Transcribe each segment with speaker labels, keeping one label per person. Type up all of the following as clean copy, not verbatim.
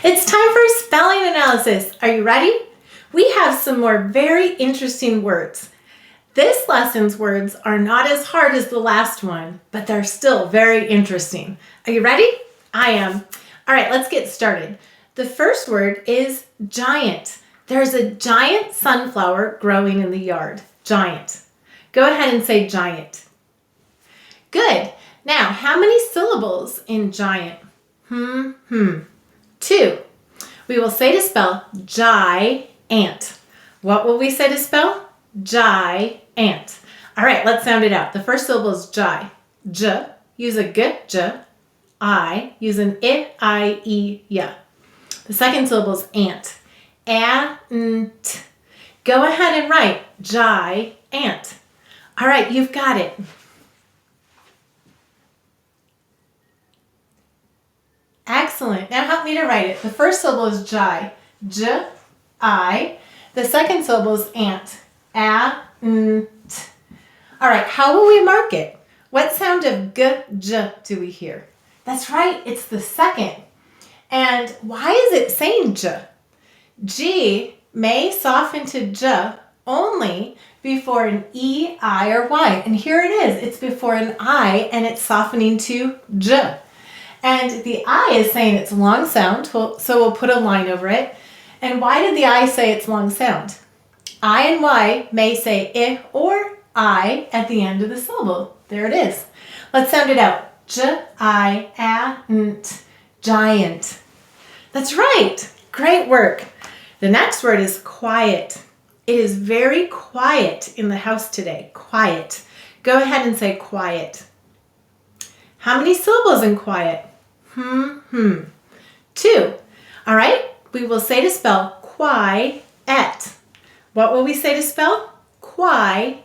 Speaker 1: It's time for spelling analysis. Are you ready? We have some more very interesting words. This lesson's words are not as hard as the last one, but they're still very interesting. Are you ready? I am. All right, let's get started. The first word is giant. There's a giant sunflower growing in the yard. Giant. Go ahead and say giant. Good. Now, how many syllables in giant? Two. We will say to spell giant. What will we say to spell? Giant. All right, let's sound it out. The first syllable is gi. J. Use a g, j. I. Use an I, e, ya. The second syllable is ant. Ant. Go ahead and write giant. All right, you've got it. Excellent. Now help me to write it. The first syllable is gi. J, I. The second syllable is ant. Ant. All right, how will we mark it? What sound of g, j do we hear? That's right, it's the second. And why is it saying j? G may soften to j only before an E, I, or Y. And here it is. It's before an I, and it's softening to j. And the I is saying it's a long sound, so we'll put a line over it. And why did the I say it's long sound? I and Y may say I or I at the end of the syllable. There it is. Let's sound it out. Giant. Giant. That's right. Great work. The next word is quiet. It is very quiet in the house today. Quiet. Go ahead and say quiet. How many syllables in quiet? Two. All right. We will say to spell quiet. What will we say to spell? Quiet.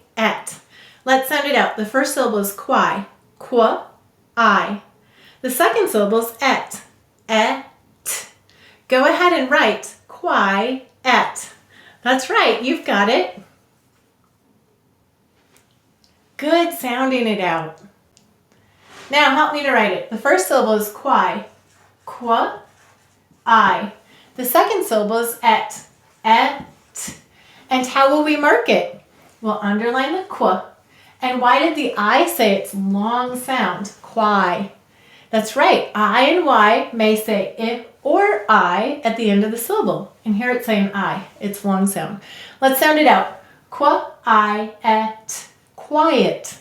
Speaker 1: Let's sound it out. The first syllable is qui. Qu, I. The second syllable is et. Go ahead and write quiet. That's right. You've got it. Good sounding it out. Now help me to write it. The first syllable is qui. Qu, I. The second syllable is et. And how will we mark it? We'll underline the qu. And why did the I say it's long sound? Qui. That's right. I and Y may say I or I at the end of the syllable. And here it's saying I. It's long sound. Let's sound it out. Quiet. Quiet.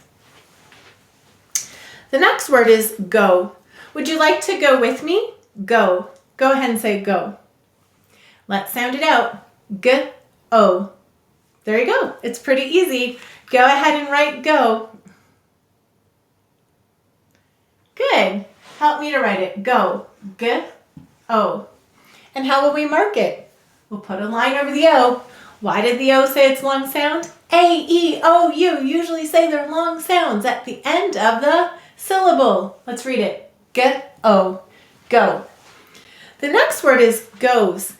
Speaker 1: The next word is go. Would you like to go with me? Go. Go ahead and say go. Let's sound it out. G-O. There you go. It's pretty easy. Go ahead and write go. Good. Help me to write it. Go. G-O. And how will we mark it? We'll put a line over the O. Why did the O say it's long sound? A, E, O, U usually say they're long sounds at the end of the syllable. Let's read it. G-O. Go. The next word is goes.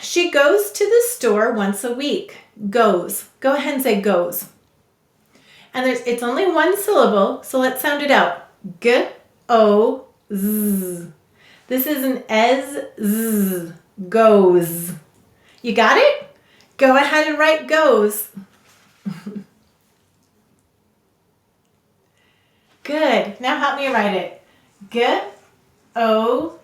Speaker 1: She goes to the store once a week. Goes. Go ahead and say goes. And it's only one syllable, so let's sound it out. G-O-Z. This is an ez-z. Goes. You got it? Go ahead and write goes. Good. Now help me write it. G-O-Z.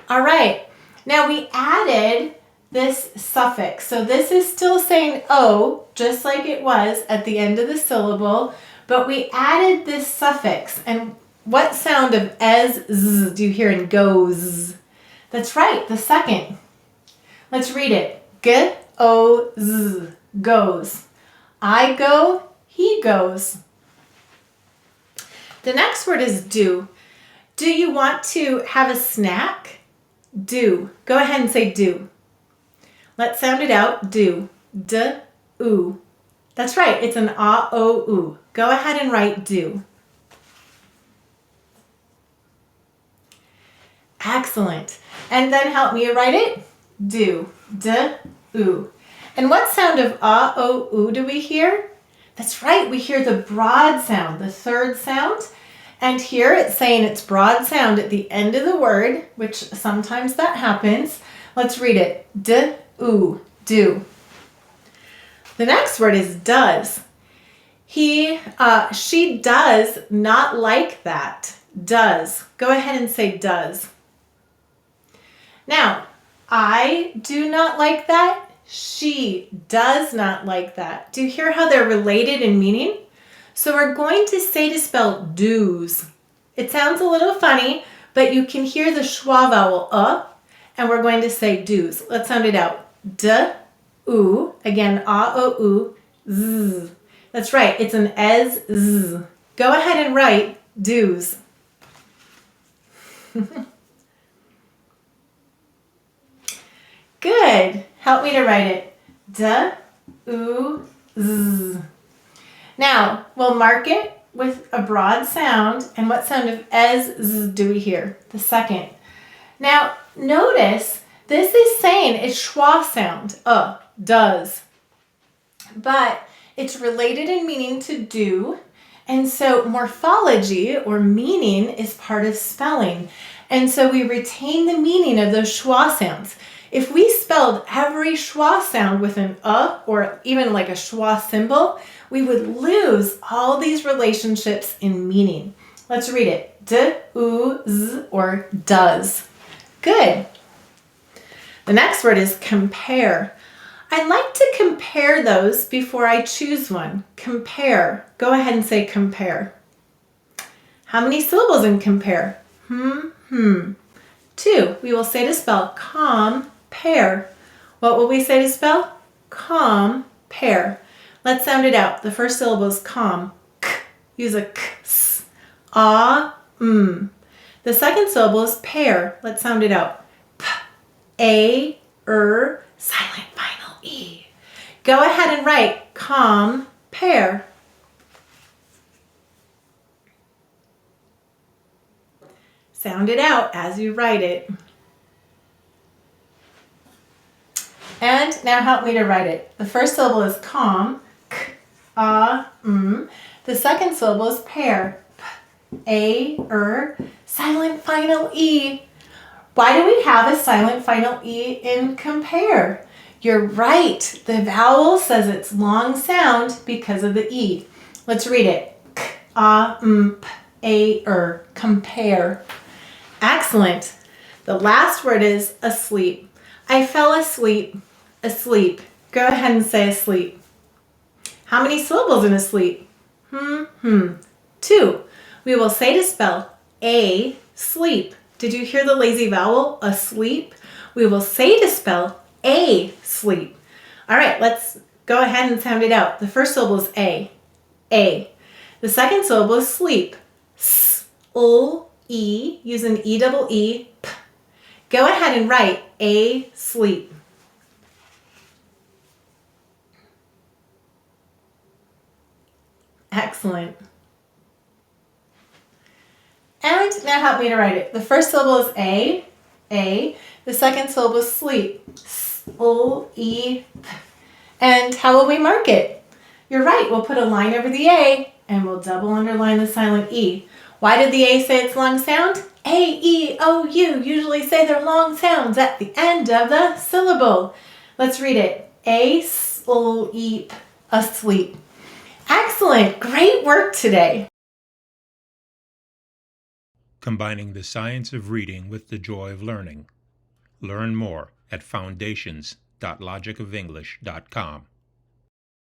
Speaker 1: All right. Now we added this suffix. So this is still saying O, just like it was at the end of the syllable, but we added this suffix. And what sound of ez, z do you hear in goes? That's right, the second. Let's read it. G-O-Z. Goes. I go, he goes. The next word is do. Do you want to have a snack? Do. Go ahead and say do. Let's sound it out. Do. D-oo. That's right. It's an A-O-oo. Go ahead and write do. Excellent. And then help me write it. Do. D-oo. And what sound of A-O-oo do we hear? That's right. We hear the broad sound, the third sound. And here it's saying it's broad sound at the end of the word, which sometimes that happens. Let's read it. Do, The next word is does. She does not like that. Does. Go ahead and say does. Now, I do not like that. She does not like that. Do you hear how they're related in meaning? So we're going to say to spell do's. It sounds a little funny, but you can hear the schwa vowel and we're going to say do's. Let's sound it out. D-oo. Again, a-o-oo. Z. That's right. It's an ez z. Go ahead and write do's. Good. Help me to write it. D-oo-z. Now, we'll mark it with a broad sound. And what sound of ez z do we hear? The second. Now, notice this is saying it's schwa sound. Does. But it's related in meaning to do. And so morphology or meaning is part of spelling. And so we retain the meaning of those schwa sounds. If we spelled every schwa sound with an or even like a schwa symbol, we would lose all these relationships in meaning. Let's read it. D-oo-z or does. Good. The next word is compare. I like to compare those before I choose one. Compare. Go ahead and say compare. How many syllables in compare? 2. We will say to spell compare. What will we say to spell? Compare. Let's sound it out. The first syllable is com. K. Use a k. S. The second syllable is pair. Let's sound it out. P. A. Silent final E. Go ahead and write compare. Sound it out as you write it. And now help me to write it. The first syllable is com. K, The second syllable is pair. P, A, silent final E. Why do we have a silent final E in compare? You're right. The vowel says it's long sound because of the E. Let's read it. K, P, A, compare. Excellent. The last word is asleep. I fell asleep. Asleep. Go ahead and say asleep. How many syllables in asleep? 2. We will say to spell a sleep. Did you hear the lazy vowel? Asleep. We will say to spell a sleep. All right, let's go ahead and sound it out. The first syllable is a. A. The second syllable is sleep. S, L, E. Use an E-double-E. P. Go ahead and write a sleep. Excellent. And now help me to write it. The first syllable is a. The second syllable is sleep. S-L-E. And how will we mark it? You're right. We'll put a line over the A and we'll double underline the silent E. Why did the A say its long sound? A, E, O, U usually say their long sounds at the end of the syllable. Let's read it. A-sleep. Asleep. Excellent. Great work today.
Speaker 2: Combining the science of reading with the joy of learning. Learn more at foundations.logicofenglish.com.